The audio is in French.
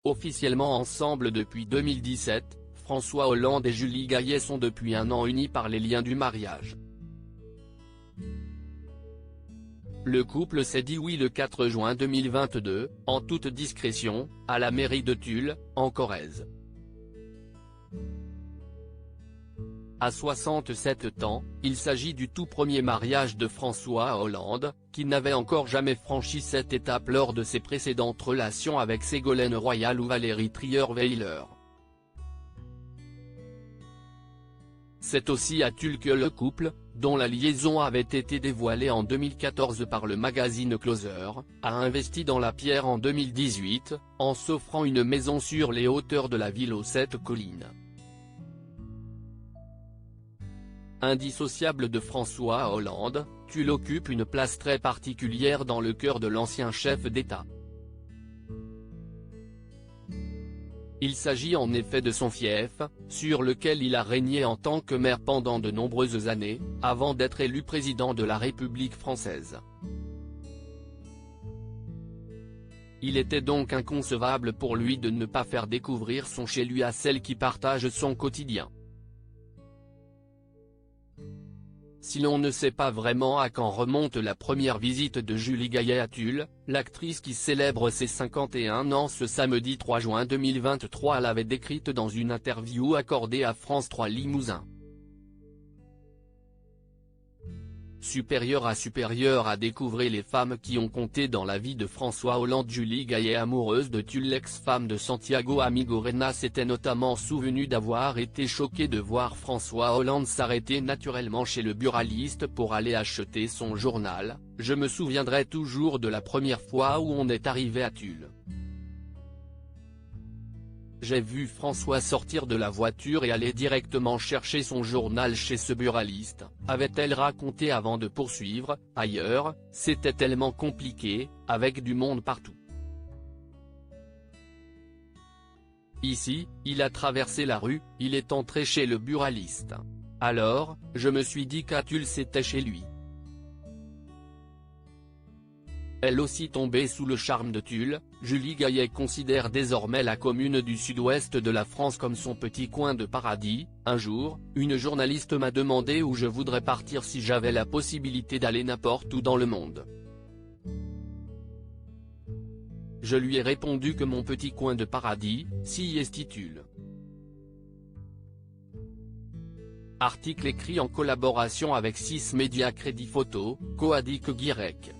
Officiellement ensemble depuis 2017, François Hollande et Julie Gaillet sont depuis un an unis par les liens du mariage. Le couple s'est dit oui le 4 juin 2022, en toute discrétion, à la mairie de Tulle, en Corrèze. À 67 ans, il s'agit du tout premier mariage de François Hollande, qui n'avait encore jamais franchi cette étape lors de ses précédentes relations avec Ségolène Royal ou Valérie Trierweiler. C'est aussi à Tulle que le couple, dont la liaison avait été dévoilée en 2014 par le magazine Closer, a investi dans la pierre en 2018, en s'offrant une maison sur les hauteurs de la ville aux 7 collines. Indissociable de François Hollande, Tulle occupe une place très particulière dans le cœur de l'ancien chef d'État. Il s'agit en effet de son fief, sur lequel il a régné en tant que maire pendant de nombreuses années, avant d'être élu président de la République française. Il était donc inconcevable pour lui de ne pas faire découvrir son chez-lui à celles qui partagent son quotidien. Si l'on ne sait pas vraiment à quand remonte la première visite de Julie Gaillet à Tulle, l'actrice qui célèbre ses 51 ans ce samedi 3 juin 2023 l'avait décrite dans une interview accordée à France 3 Limousin. Supérieure à découvrir les femmes qui ont compté dans la vie de François Hollande. Julie Gaillet, amoureuse de Tulle, l'ex-femme de Santiago Amigorena, s'était notamment souvenue d'avoir été choquée de voir François Hollande s'arrêter naturellement chez le buraliste pour aller acheter son journal. « Je me souviendrai toujours de la première fois où on est arrivé à Tulle. J'ai vu François sortir de la voiture et aller directement chercher son journal chez ce buraliste, avait-elle raconté avant de poursuivre. Ailleurs, c'était tellement compliqué, avec du monde partout. Ici, il a traversé la rue, il est entré chez le buraliste. Alors, je me suis dit qu'à Tulle c'était chez lui. » Elle aussi tombée sous le charme de Tulle, Julie Gaillet considère désormais la commune du sud-ouest de la France comme son petit coin de paradis. « Un jour, une journaliste m'a demandé où je voudrais partir si j'avais la possibilité d'aller n'importe où dans le monde. Je lui ai répondu que mon petit coin de paradis, si est Tulle. » Article écrit en collaboration avec 6 médias Crédit Photo, Coadic Guirec.